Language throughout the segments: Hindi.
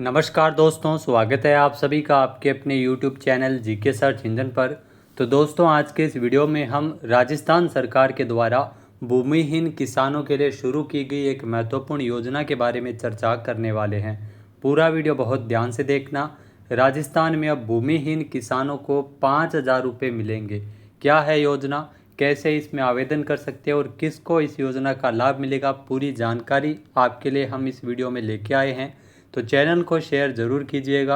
नमस्कार दोस्तों, स्वागत है आप सभी का आपके अपने YouTube channel GK search engine पर। तो दोस्तों, आज के इस वीडियो में हम राजस्थान सरकार के द्वारा भूमिहीन किसानों के लिए शुरू की गई एक महत्वपूर्ण योजना के बारे में चर्चा करने वाले हैं। पूरा वीडियो बहुत ध्यान से देखना। राजस्थान में अब भूमिहीन किसानों को 5,000 रुपये मिलेंगे। क्या है योजना, कैसे इसमें आवेदन कर सकते हैं और किसको इस योजना का लाभ मिलेगा, पूरी जानकारी आपके लिए हम इस वीडियो में लेके आए हैं। तो चैनल को शेयर ज़रूर कीजिएगा।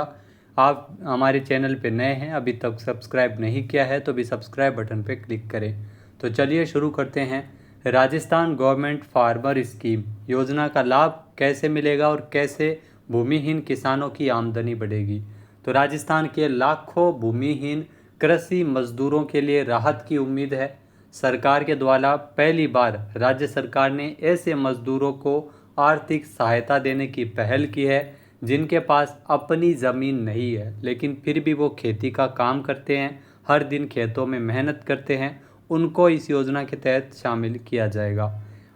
आप हमारे चैनल पे नए हैं, अभी तक सब्सक्राइब नहीं किया है तो भी सब्सक्राइब बटन पे क्लिक करें। तो चलिए शुरू करते हैं। राजस्थान गवर्नमेंट फार्मर स्कीम योजना का लाभ कैसे मिलेगा और कैसे भूमिहीन किसानों की आमदनी बढ़ेगी। तो राजस्थान के लाखों भूमिहीन कृषि मजदूरों के लिए राहत की उम्मीद है। सरकार के द्वारा पहली बार राज्य सरकार ने ऐसे मजदूरों को आर्थिक सहायता देने की पहल की है जिनके पास अपनी ज़मीन नहीं है, लेकिन फिर भी वो खेती का काम करते हैं, हर दिन खेतों में मेहनत करते हैं। उनको इस योजना के तहत शामिल किया जाएगा।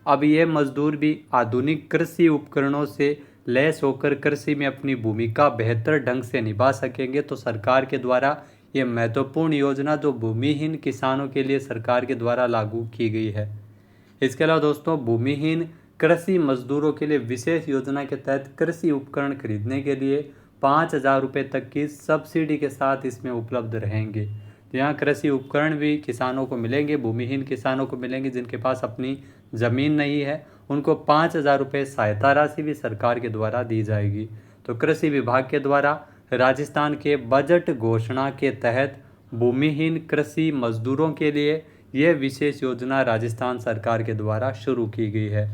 अब ये मजदूर भी आधुनिक कृषि उपकरणों से लैस होकर कृषि में अपनी भूमिका बेहतर ढंग से निभा सकेंगे। तो सरकार के द्वारा ये महत्वपूर्ण योजना जो भूमिहीन किसानों के लिए सरकार के द्वारा लागू की गई है। इसके अलावा दोस्तों, भूमिहीन कृषि मजदूरों के लिए विशेष योजना के तहत कृषि उपकरण खरीदने के लिए 5,000 रुपये तक की सब्सिडी के साथ इसमें उपलब्ध रहेंगे। तो यहाँ कृषि उपकरण भी किसानों को मिलेंगे, भूमिहीन किसानों को मिलेंगे जिनके पास अपनी ज़मीन नहीं है। उनको 5,000 रुपये सहायता राशि भी सरकार के द्वारा दी जाएगी। तो कृषि विभाग के द्वारा राजस्थान के बजट घोषणा के तहत भूमिहीन कृषि मजदूरों के लिए यह विशेष योजना राजस्थान सरकार के द्वारा शुरू की गई है।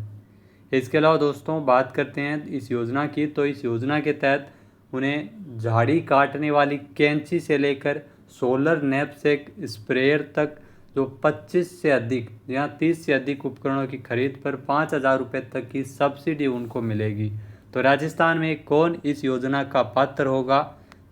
इसके अलावा दोस्तों, बात करते हैं इस योजना की। तो इस योजना के तहत उन्हें झाड़ी काटने वाली कैंची से लेकर सोलर नैपसेक स्प्रेयर तक जो 25 से अधिक या 30 से अधिक उपकरणों की खरीद पर 5,000 रुपये तक की सब्सिडी उनको मिलेगी। तो राजस्थान में कौन इस योजना का पात्र होगा?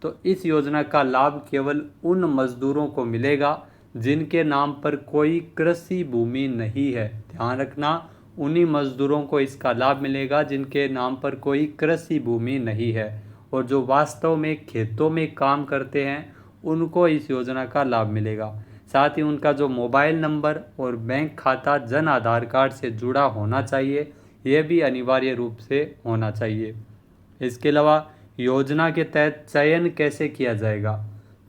तो इस योजना का लाभ केवल उन मजदूरों को मिलेगा जिनके नाम पर कोई कृषि भूमि नहीं है। ध्यान रखना, उन्हीं मजदूरों को इसका लाभ मिलेगा जिनके नाम पर कोई कृषि भूमि नहीं है और जो वास्तव में खेतों में काम करते हैं उनको इस योजना का लाभ मिलेगा। साथ ही उनका जो मोबाइल नंबर और बैंक खाता जन आधार कार्ड से जुड़ा होना चाहिए, यह भी अनिवार्य रूप से होना चाहिए। इसके अलावा योजना के तहत चयन कैसे किया जाएगा?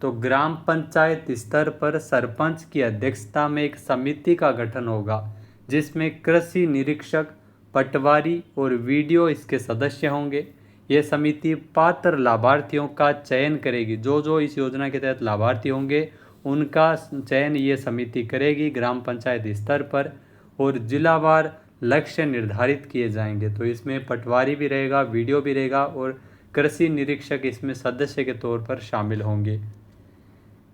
तो ग्राम पंचायत स्तर पर सरपंच की अध्यक्षता में एक समिति का गठन होगा जिसमें कृषि निरीक्षक, पटवारी और वीडियो इसके सदस्य होंगे। ये समिति पात्र लाभार्थियों का चयन करेगी। जो इस योजना के तहत लाभार्थी होंगे उनका चयन ये समिति करेगी ग्राम पंचायत स्तर पर, और जिलावार लक्ष्य निर्धारित किए जाएंगे। तो इसमें पटवारी भी रहेगा, वीडियो भी रहेगा और कृषि निरीक्षक इसमें सदस्य के तौर पर शामिल होंगे।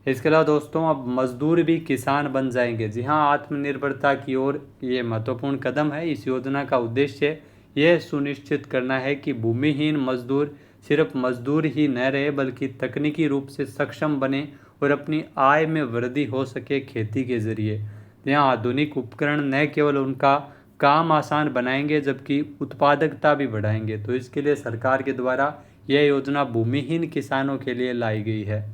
इसके अलावा दोस्तों, अब मजदूर भी किसान बन जाएंगे। जी हाँ, आत्मनिर्भरता की ओर ये महत्वपूर्ण कदम है। इस योजना का उद्देश्य यह सुनिश्चित करना है कि भूमिहीन मजदूर सिर्फ मजदूर ही न रहे बल्कि तकनीकी रूप से सक्षम बने और अपनी आय में वृद्धि हो सके खेती के जरिए। यहाँ आधुनिक उपकरण न केवल उनका काम आसान बनाएंगे जबकि उत्पादकता भी बढ़ाएंगे। तो इसके लिए सरकार के द्वारा यह योजना भूमिहीन किसानों के लिए लाई गई है।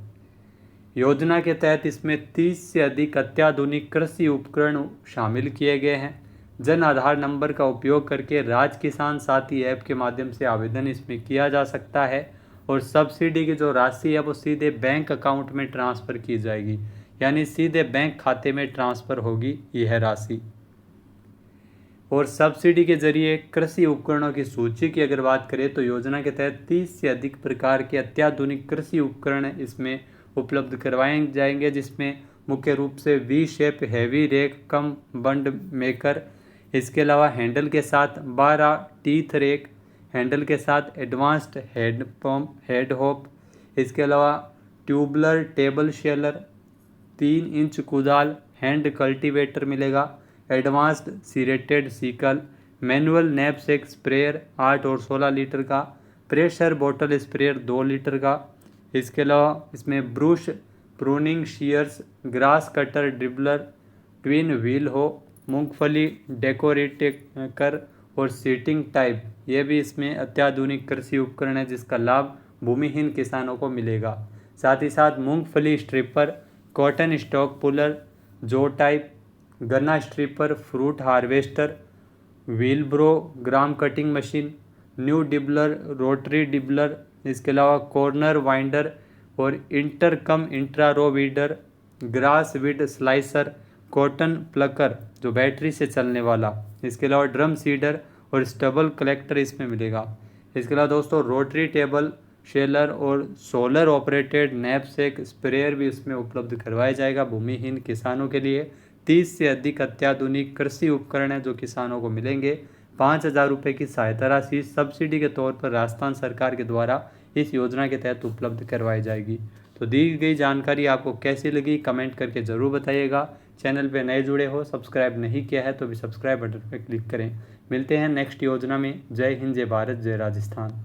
योजना के तहत इसमें 30 से अधिक अत्याधुनिक कृषि उपकरण शामिल किए गए हैं। जन आधार नंबर का उपयोग करके राज किसान साथी ऐप के माध्यम से आवेदन इसमें किया जा सकता है और सब्सिडी की जो राशि है वो सीधे बैंक अकाउंट में ट्रांसफ़र की जाएगी, यानी सीधे बैंक खाते में ट्रांसफ़र होगी यह राशि। और सब्सिडी के जरिए कृषि उपकरणों की सूची की अगर बात करें तो योजना के तहत 30 से अधिक प्रकार के अत्याधुनिक कृषि उपकरण इसमें उपलब्ध करवाए जाएंगे, जिसमें मुख्य रूप से वी शेप हैवी रेक कम बंड मेकर, इसके अलावा हैंडल के साथ 12 टीथ रेक, हैंडल के साथ advanced head pump head hoe, इसके अलावा ट्यूबलर टेबल शेलर, 3 इंच कुदाल, हैंड कल्टीवेटर मिलेगा, advanced serrated sickle, manual knapsack sprayer 8 और 16 लीटर का, प्रेशर बोतल स्प्रेयर 2 लीटर का। इसके अलावा इसमें brush, pruning shears, grass cutter dibbler, twin wheel hoe, मूंगफली डेकोरेटर और सीटिंग टाइप, ये भी इसमें अत्याधुनिक कृषि उपकरण है जिसका लाभ भूमिहीन किसानों को मिलेगा। साथ ही साथ मूंगफली स्ट्रिपर, कॉटन स्टॉक पुलर, जो टाइप, गन्ना stripper, fruit harvester, wheel barrow, gram cutting machine, new dibbler, rotary dibbler, इसके अलावा कॉर्नर वाइंडर और inter cum intra row weeder, grass weed slicer, cotton plucker जो बैटरी से चलने वाला, इसके अलावा ड्रम सीडर और स्टबल कलेक्टर इसमें मिलेगा। इसके अलावा दोस्तों रोटरी टेबल शेलर और सोलर ऑपरेटेड नैपसेक स्प्रेयर भी इसमें उपलब्ध करवाया जाएगा भूमिहीन किसानों के लिए। 30 से अधिक अत्याधुनिक कृषि उपकरण हैं जो किसानों को मिलेंगे। 5,000 रुपये की सहायता राशि सब्सिडी के तौर पर राजस्थान सरकार के द्वारा इस योजना के तहत उपलब्ध करवाई जाएगी। तो दी गई जानकारी आपको कैसी लगी कमेंट करके ज़रूर बताइएगा। चैनल पे नए जुड़े हो, सब्सक्राइब नहीं किया है तो भी सब्सक्राइब बटन पर क्लिक करें। मिलते हैं नेक्स्ट योजना में। जय हिंद, जय भारत, जय राजस्थान।